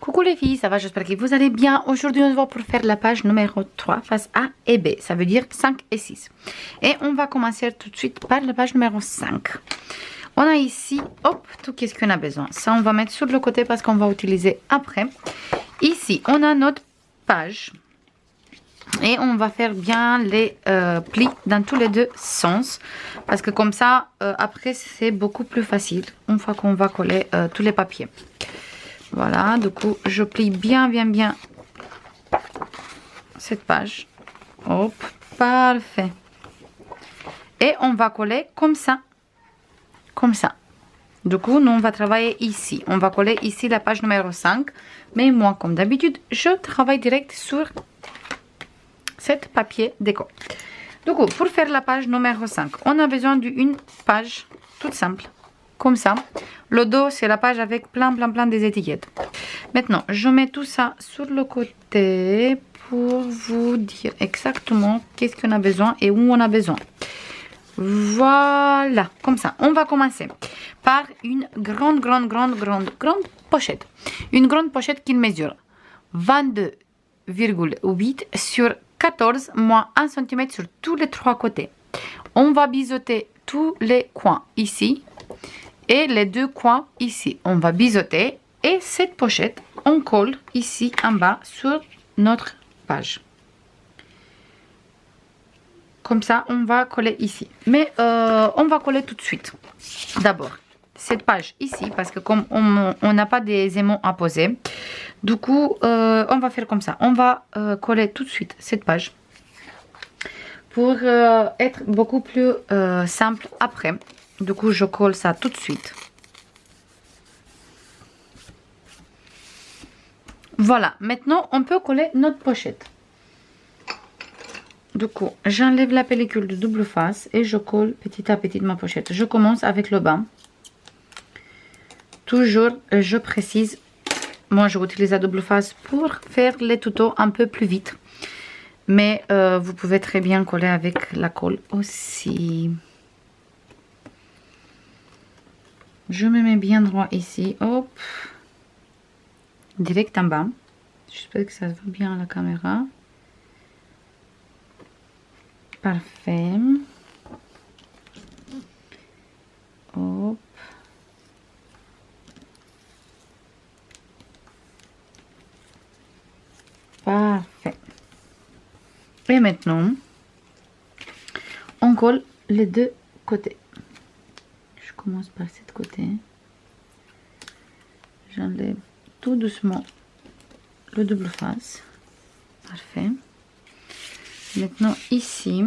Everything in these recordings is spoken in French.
Coucou les filles, ça va? J'espère que vous allez bien. Aujourd'hui, on va pour faire la page numéro 3, face A et B. Ça veut dire 5 et 6. Et on va commencer tout de suite par la page numéro 5. On a ici, hop, tout qu'est-ce qu'on a besoin. Ça, on va mettre sur le côté parce qu'on va utiliser après. Ici, on a notre page. Et on va faire bien les plis dans tous les deux sens. Parce que comme ça, après, c'est beaucoup plus facile. Une fois qu'on va coller tous les papiers. Voilà, du coup, je plie bien cette page. Hop, parfait. Et on va coller comme ça. Comme ça. Du coup, nous, on va travailler ici. On va coller ici la page numéro 5. Mais moi, comme d'habitude, je travaille direct sur cet papier déco. Du coup, pour faire la page numéro 5, on a besoin d'une page toute simple. Comme ça. Le dos, c'est la page avec plein des étiquettes. Maintenant, je mets tout ça sur le côté pour vous dire exactement qu'est-ce qu'on a besoin et où on a besoin. Voilà, comme ça. On va commencer par une grande pochette. Une grande pochette qui mesure 22,8 sur 14 moins 1 cm sur tous les trois côtés. On va biseauter tous les coins ici. Et les deux coins ici, on va biseauter et cette pochette, on colle ici en bas sur notre page. Comme ça, on va coller ici. Mais on va coller tout de suite. D'abord, cette page ici, parce que comme on n'a pas des aimants à poser, du coup, on va faire comme ça. On va coller tout de suite cette page pour être beaucoup plus simple après. Du coup, je colle ça tout de suite. Voilà, maintenant, on peut coller notre pochette. Du coup, j'enlève la pellicule de double face et je colle petit à petit ma pochette. Je commence avec le bas. Toujours, je précise, moi, je utilise la double face pour faire les tutos un peu plus vite. Mais vous pouvez très bien coller avec la colle aussi. Je me mets bien droit ici, hop, direct en bas. J'espère que ça se voit bien à la caméra. Parfait. Hop. Parfait. Et maintenant, on colle les deux côtés. Je commence par cette côté. J'enlève tout doucement le double face. Parfait. Maintenant ici.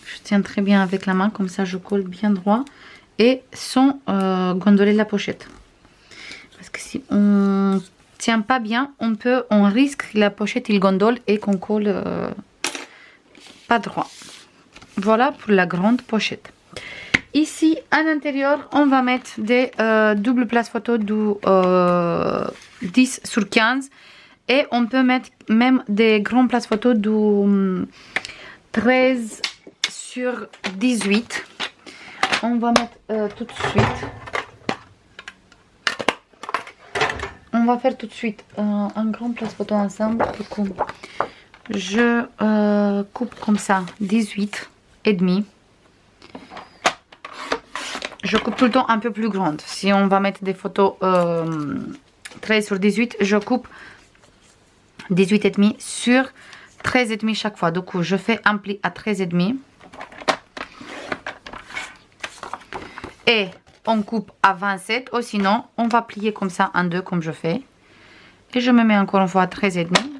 Je tiens très bien avec la main, comme ça je colle bien droit et sans gondoler la pochette. Parce que si on tient pas bien, on risque que la pochette il gondole et qu'on colle pas droit. Voilà pour la grande pochette. Ici à l'intérieur, on va mettre des doubles places photo du 10 sur 15 et on peut mettre même des grandes places photo du 13 sur 18. On va mettre tout de suite. On va faire tout de suite un grand place photo ensemble. Du coup, je coupe comme ça 18 et demi. Je coupe tout le temps un peu plus grande. Si on va mettre des photos 13 sur 18, je coupe 18 et demi sur 13 et demi chaque fois. Du coup, je fais un pli à 13 et demi. Et on coupe à 27 ou sinon on va plier comme ça en deux comme je fais. Et je me mets encore une fois à 13 et demi.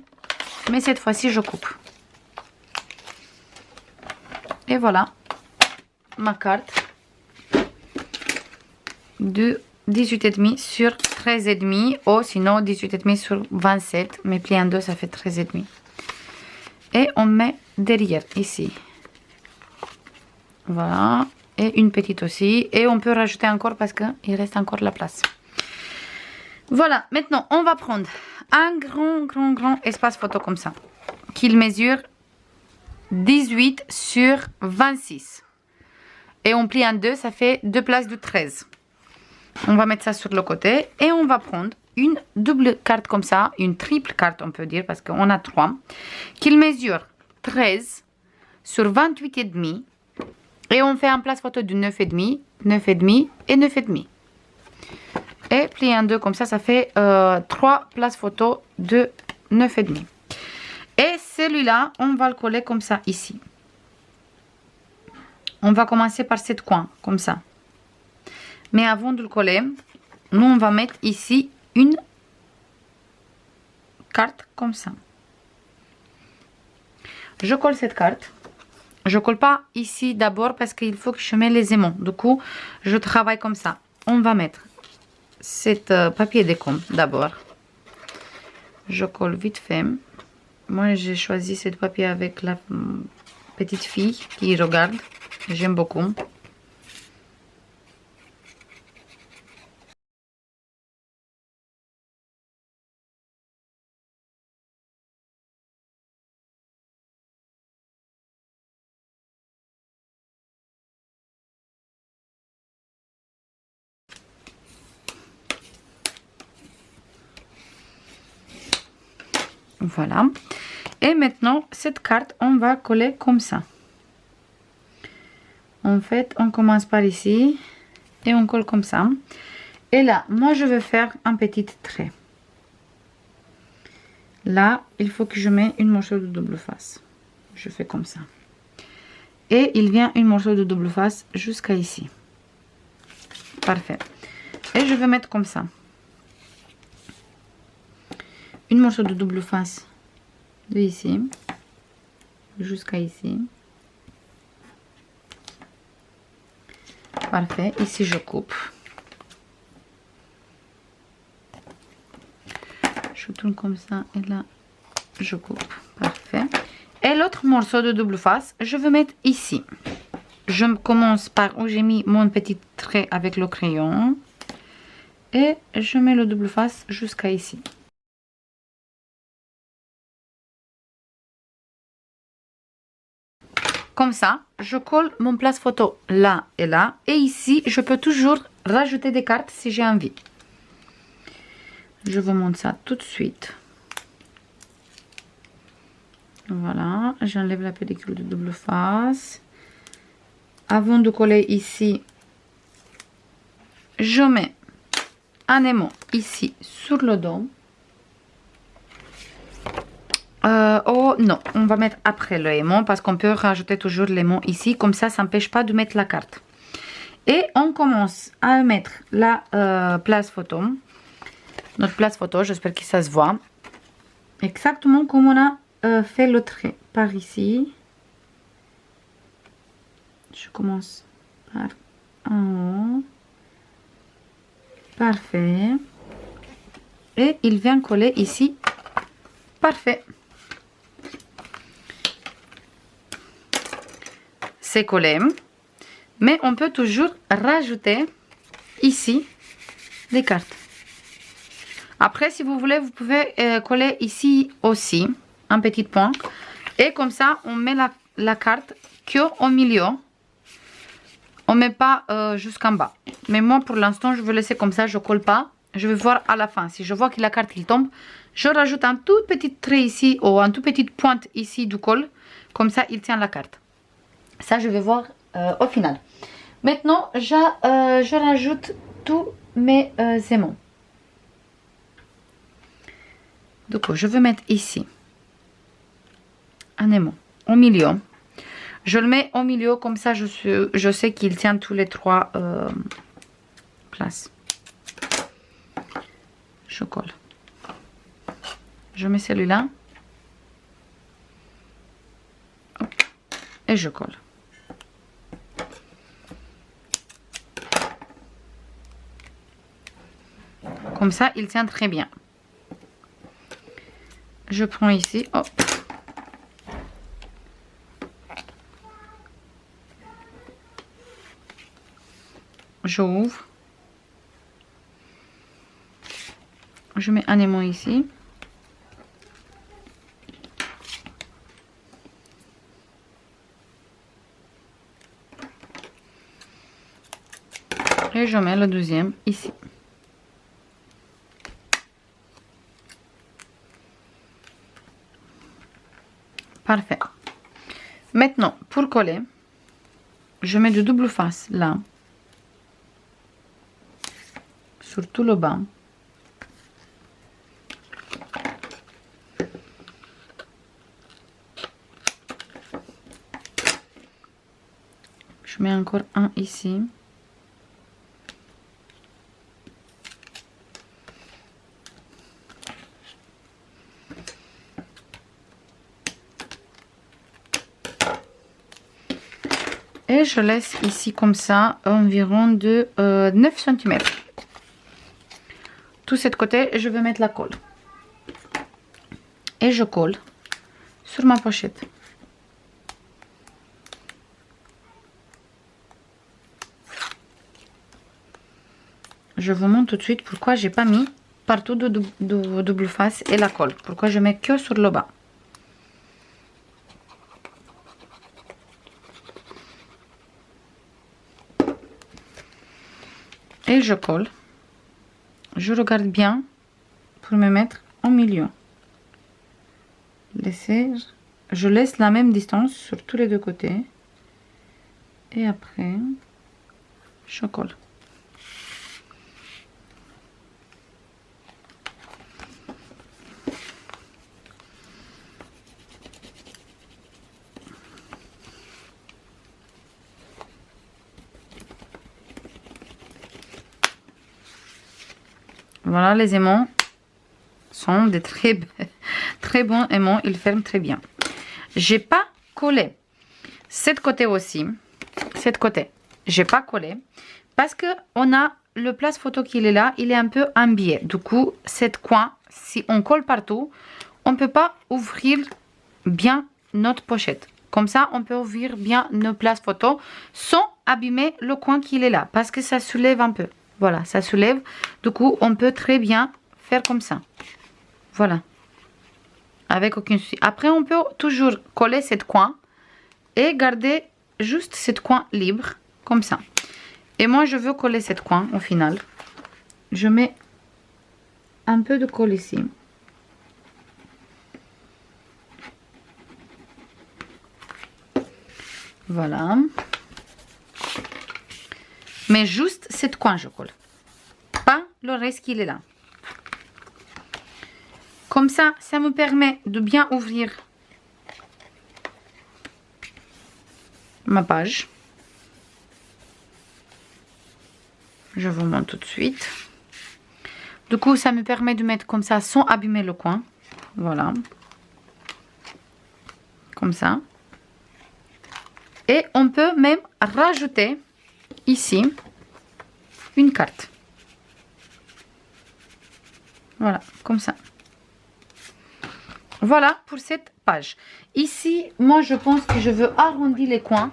Mais cette fois-ci je coupe. Et voilà ma carte de 18 et demi sur 13 et demi ou sinon 18 et demi sur 27. Mais plié en deux ça fait 13 et demi. Et on met derrière ici. Voilà. Et une petite aussi. Et on peut rajouter encore parce qu'il reste encore la place. Voilà. Maintenant, on va prendre un grand espace photo comme ça. Qu'il mesure 18 sur 26. Et on plie en deux, ça fait 2 places de 13. On va mettre ça sur le côté et on va prendre une double carte comme ça, une triple carte on peut dire parce qu'on a 3, qui mesure 13 sur 28,5 et on fait un place photo de 9,5, 9,5 et 9,5. Et plier en deux comme ça fait 3 places photo de 9,5. Et celui-là, on va le coller comme ça ici. On va commencer par cette coin, comme ça. Mais avant de le coller, nous on va mettre ici une carte comme ça. Je colle cette carte. Je colle pas ici d'abord parce qu'il faut que je mette les aimants. Du coup, je travaille comme ça. On va mettre cet papier décom d'abord. Je colle vite fait. Moi, j'ai choisi ce papier avec la petite fille qui regarde. J'aime beaucoup. Voilà. Et maintenant, cette carte, on va coller comme ça. En fait, on commence par ici et on colle comme ça. Et là, moi, je vais faire un petit trait. Là, il faut que je mette une morceau de double face. Je fais comme ça. Et il vient une morceau de double face jusqu'à ici. Parfait. Et je vais mettre comme ça. Une morceau de double face de ici jusqu'à ici. Parfait. Ici, je coupe. Je tourne comme ça et là, je coupe. Parfait. Et l'autre morceau de double face, je vais mettre ici. Je commence par où j'ai mis mon petit trait avec le crayon. Et je mets le double face jusqu'à ici. Comme ça, je colle mon place photo là et là. Et ici, je peux toujours rajouter des cartes si j'ai envie. Je vous montre ça tout de suite. Voilà, j'enlève la pellicule de double face. Avant de coller ici, je mets un aimant ici sur le dos. Oh non, on va mettre après le aimant parce qu'on peut rajouter toujours l'aimant ici. Comme ça n'empêche pas de mettre la carte. Et on commence à mettre la place photo. Notre place photo, j'espère que ça se voit. Exactement comme on a fait le trait. Par ici. Je commence par en haut. Parfait. Et il vient coller ici. Parfait. C'est collé. Mais on peut toujours rajouter ici des cartes. Après, si vous voulez, vous pouvez coller ici aussi un petit point. Et comme ça, on met la carte qu'au milieu. On ne met pas jusqu'en bas. Mais moi, pour l'instant, je vais laisser comme ça. Je ne colle pas. Je vais voir à la fin. Si je vois que la carte il tombe, je rajoute un tout petit trait ici ou un tout petite pointe ici du col. Comme ça, il tient la carte. Ça, je vais voir au final. Maintenant, je rajoute tous mes aimants. Donc, je vais mettre ici un aimant au milieu. Je le mets au milieu, comme ça je sais qu'il tient tous les 3 places. Je colle. Je mets celui-là. Et je colle. Comme ça, il tient très bien. Je prends ici, hop. J'ouvre. Je mets un aimant ici. après je mets le deuxième ici. Parfait. Maintenant, pour coller, je mets du double face là, sur tout le bas. Je mets encore un ici. Et je laisse ici comme ça environ de 9 cm. Tout cet côté, je vais mettre la colle. Et je colle sur ma pochette. Je vous montre tout de suite pourquoi j'ai pas mis partout de double face et la colle. Pourquoi je mets que sur le bas. Et je colle. Je regarde bien pour me mettre au milieu. Je laisse la même distance sur tous les deux côtés. Et après, je colle. Voilà, les aimants sont des très bons aimants. Ils ferment très bien. J'ai pas collé cette côté aussi. Cette côté, j'ai pas collé parce que on a le place photo qui est là. Il est un peu en biais. Du coup, cette coin, si on colle partout, on peut pas ouvrir bien notre pochette. Comme ça, on peut ouvrir bien nos places photos sans abîmer le coin qui est là parce que ça soulève un peu. Voilà, ça soulève. Du coup, on peut très bien faire comme ça. Voilà. Avec aucun souci. Après, on peut toujours coller cette coin et garder juste cette coin libre, comme ça. Et moi, je veux coller cette coin au final. Je mets un peu de colle ici. Voilà. Mais juste cette coin, je colle. Pas le reste qui est là. Comme ça, ça me permet de bien ouvrir ma page. Je vous montre tout de suite. Du coup, ça me permet de mettre comme ça sans abîmer le coin. Voilà. Comme ça. Et on peut même rajouter ici une carte. Voilà, comme ça. Voilà pour cette page. Ici, moi je pense que je veux arrondir les coins.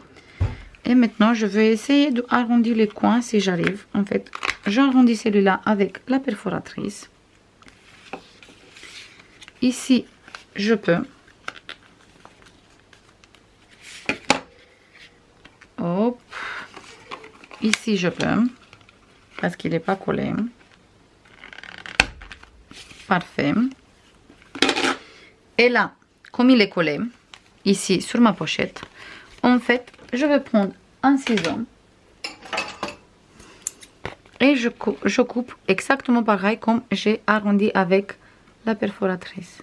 Et maintenant, je vais essayer d'arrondir les coins si j'arrive. En fait, j'arrondis celui-là avec la perforatrice. Ici, je peux. Hop. Ici, je peux. Parce qu'il n'est pas collé. Parfait. Et là, comme il est collé, ici sur ma pochette, en fait, je vais prendre un ciseau et je coupe exactement pareil comme j'ai arrondi avec la perforatrice.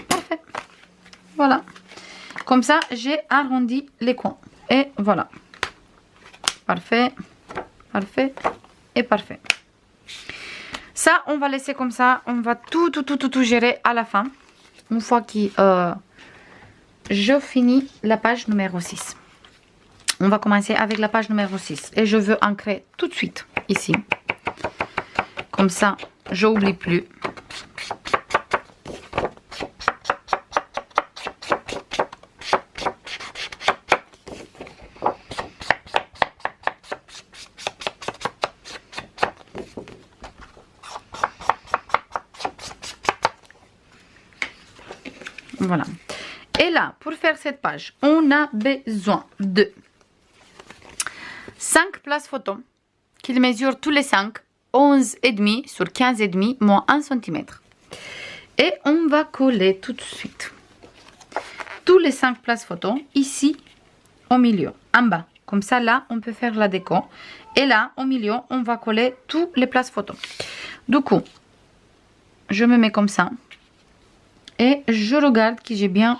Parfait. Voilà. Comme ça, j'ai arrondi les coins. Et voilà. Parfait. Parfait. Et parfait. Ça, on va laisser comme ça. On va tout gérer à la fin. Une fois que je finis la page numéro 6. On va commencer avec la page numéro 6. Et je veux ancrer tout de suite ici. Comme ça, je n'oublie plus. Voilà. Et là, pour faire cette page, on a besoin de 5 places photos qui mesurent tous les 5, 11,5 sur 15,5 moins 1 cm. Et on va coller tout de suite tous les 5 places photos ici au milieu, en bas. Comme ça, là, on peut faire la déco. Et là, au milieu, on va coller toutes les places photos. Du coup, je me mets comme ça. Et je regarde que j'ai bien...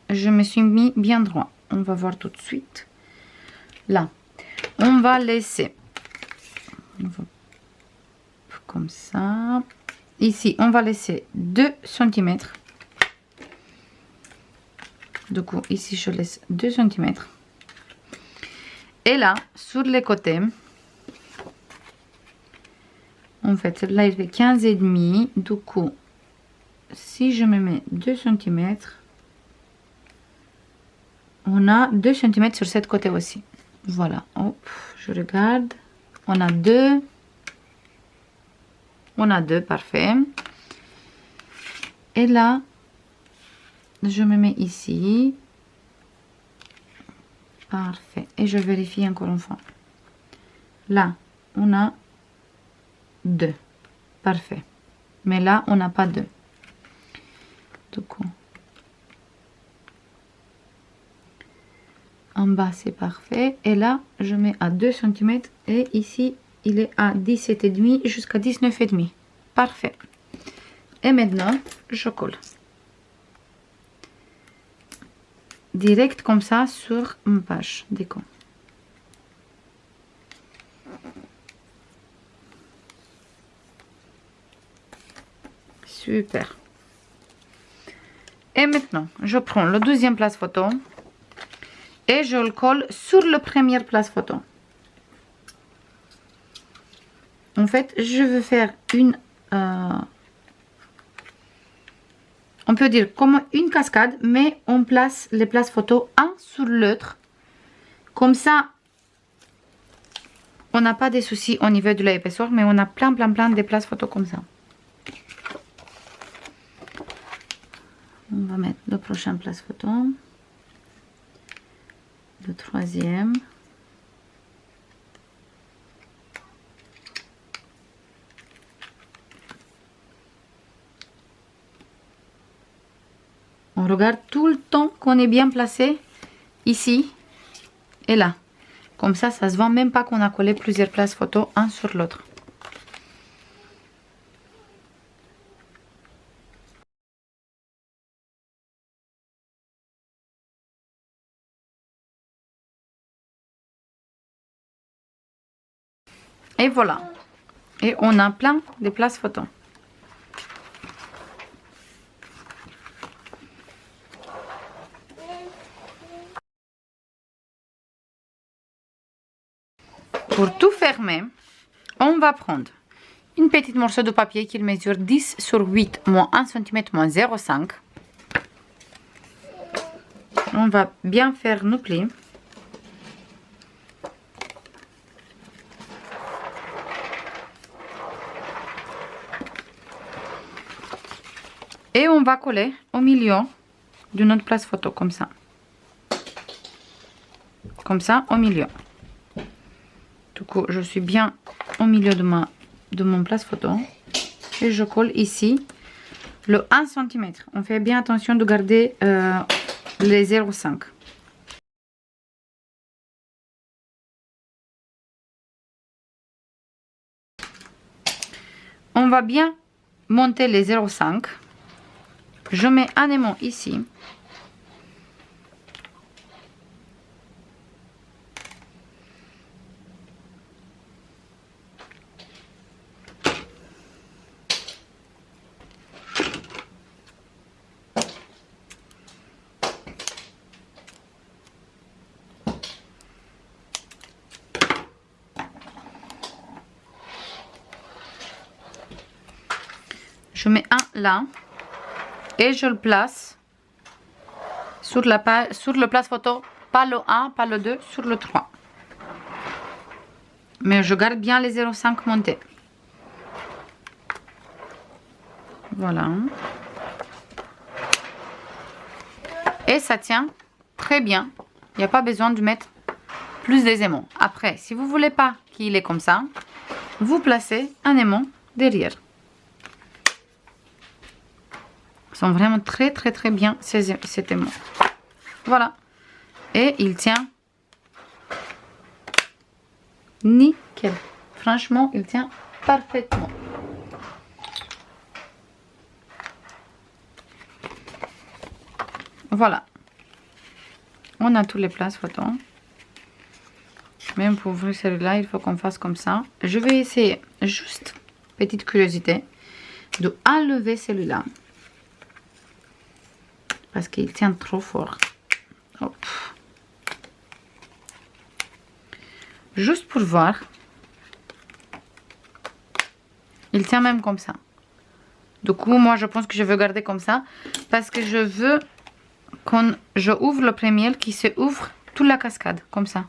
Je me suis mis bien droit. On va voir tout de suite. Là, on va laisser... Comme ça. Ici, on va laisser 2 cm. Du coup, ici, je laisse 2 cm. Et là, sur les côtés, en fait, là, il fait 15,5. Du coup, si je me mets 2 cm, on a 2 cm sur cette côté aussi. Voilà. Hop, je regarde. On a 2. On a 2, parfait. Et là, je me mets ici. Parfait. Et je vérifie encore une fois. Là, on a 2. Parfait. Mais là, on n'a pas 2. Du coup, en bas, c'est parfait. Et là, je mets à 2 cm. Et ici, il est à 17,5 jusqu'à 19,5. Parfait. Et maintenant, je colle. Direct comme ça sur ma page déco. Super. Et maintenant, je prends le deuxième place photo et je le colle sur la première place photo. En fait, je veux faire une... on peut dire comme une cascade, mais on place les places photos un sur l'autre. Comme ça, on n'a pas de soucis au niveau de l'épaisseur, mais on a plein de places photos comme ça. On va mettre le prochain place photo. Le troisième. On regarde tout le temps qu'on est bien placé ici et là. Comme ça, ça se voit même pas qu'on a collé plusieurs places photos un sur l'autre. Et voilà. Et on a plein de places photos. Pour tout fermer, on va prendre une petite morceau de papier qui mesure 10 sur 8 moins 1 cm moins 0,5. On va bien faire nos plis. Et on va coller au milieu de notre place photo, comme ça. Comme ça, au milieu. Du coup, je suis bien au milieu de mon place photo. Et je colle ici le 1 cm. On fait bien attention de garder les 0,5. On va bien monter les 0,5. Je mets un aimant ici. Je mets un là et je le place sur le place photo, pas le 1, pas le 2, sur le 3. Mais je garde bien les 0,5 montés. Voilà. Et ça tient très bien. Il n'y a pas besoin de mettre plus des aimants. Après, si vous ne voulez pas qu'il est comme ça, vous placez un aimant derrière. Ils sont vraiment très bien cet aimant. Voilà. Et il tient nickel. Franchement, il tient parfaitement. Voilà. On a toutes les places photo. Même pour ouvrir celui-là, il faut qu'on fasse comme ça. Je vais essayer, juste petite curiosité, de enlever celui-là. Parce qu'il tient trop fort. Hop. Juste pour voir. Il tient même comme ça. Du coup, moi, je pense que je veux garder comme ça. Parce que je veux quand je ouvre le premier, qu'il se ouvre toute la cascade. Comme ça.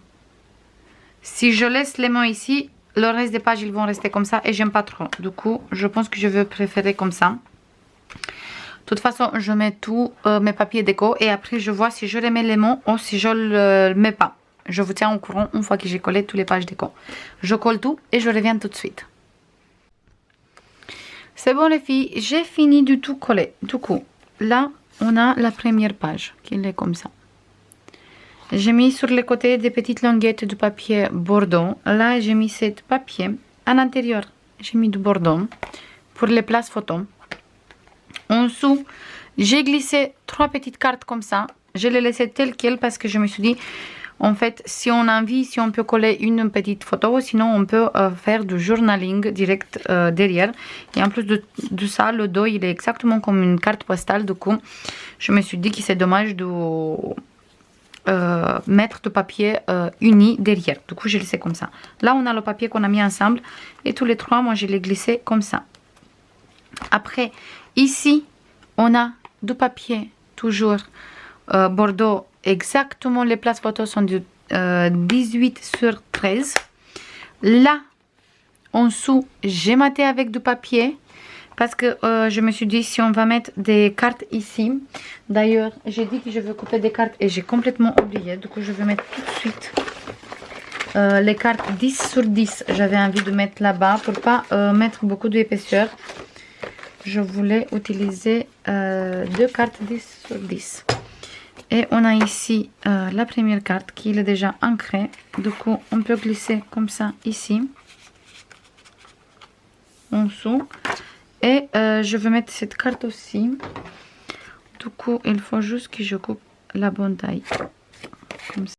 Si je laisse les mains ici, le reste des pages, ils vont rester comme ça. Et j'aime pas trop. Du coup, je pense que je vais préférer comme ça. De toute façon, je mets tous mes papiers déco. Et après, je vois si je remets les mains ou si je le mets pas. Je vous tiens au courant une fois que j'ai collé toutes les pages déco. Je colle tout et je reviens tout de suite. C'est bon les filles, j'ai fini du tout coller. Du coup, là, on a la première page qui est comme ça. J'ai mis sur les côtés des petites languettes de papier bordeaux. Là, j'ai mis cette papier. À l'intérieur, j'ai mis du bordeaux pour les places photos. En dessous, j'ai glissé 3 petites cartes comme ça. Je les laissé telles quelles parce que je me suis dit, en fait, si on a envie, si on peut coller une petite photo, sinon on peut faire du journaling direct derrière. Et en plus de ça, le dos, il est exactement comme une carte postale. Du coup, je me suis dit que c'est dommage de mettre du papier uni derrière. Du coup, je laissé comme ça. Là, on a le papier qu'on a mis ensemble. Et tous les 3, moi, je l'ai glissé comme ça. Après, ici, on a du papier, toujours bordeaux. Exactement, les places photos sont de 18/13. Là, en dessous, j'ai maté avec du papier. Parce que je me suis dit, si on va mettre des cartes ici. D'ailleurs, j'ai dit que je veux couper des cartes et j'ai complètement oublié. Du coup, je vais mettre tout de suite les cartes 10/10. J'avais envie de mettre là-bas pour pas mettre beaucoup d'épaisseur. Je voulais utiliser 2 cartes 10/10. Et on a ici la première carte qui est déjà ancrée. Du coup, on peut glisser comme ça ici. En dessous. Et je vais mettre cette carte aussi. Du coup, il faut juste que je coupe la bonne taille. Comme ça.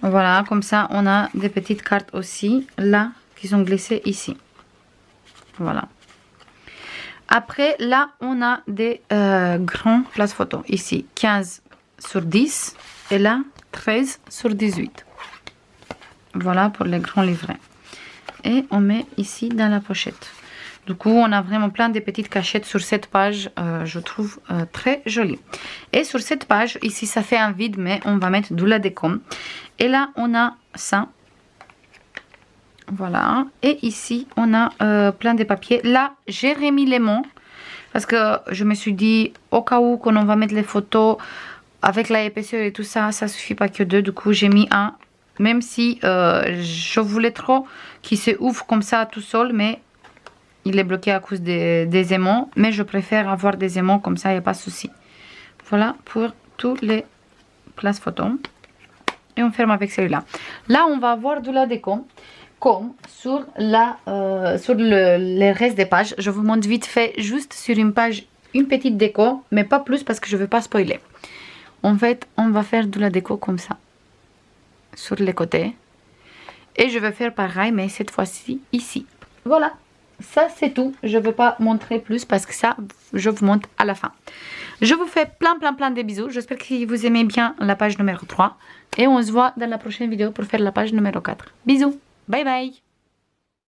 Voilà, comme ça, on a des petites cartes aussi, là, qui sont glissées ici. Voilà. Après, là, on a des grands places photos. Ici, 15/10. Et là, 13/18. Voilà pour les grands livrets. Et on met ici dans la pochette. Du coup, on a vraiment plein de petites cachettes sur cette page. Je trouve très jolie. Et sur cette page, ici, ça fait un vide, mais on va mettre de la déco. Et là, on a ça. Voilà. Et ici, on a plein de papiers. Là, j'ai remis les mots. Parce que je me suis dit, au cas où, quand on va mettre les photos, avec la épaisseur et tout ça, ça suffit pas que 2. Du coup, j'ai mis un. Même si je voulais trop qu'il se ouvre comme ça tout seul, mais il est bloqué à cause des aimants. Mais je préfère avoir des aimants comme ça, il n'y a pas de souci. Voilà pour tous les places photos. Et on ferme avec celui-là. Là, on va avoir de la déco. Comme sur, le reste des pages. Je vous montre vite fait, juste sur une page, une petite déco. Mais pas plus parce que je ne veux pas spoiler. En fait, on va faire de la déco comme ça. Sur les côtés. Et je vais faire pareil, mais cette fois-ci, ici. Voilà. Ça, c'est tout. Je ne veux pas montrer plus parce que ça, je vous montre à la fin. Je vous fais plein de bisous. J'espère que vous aimez bien la page numéro 3. Et on se voit dans la prochaine vidéo pour faire la page numéro 4. Bisous. Bye bye.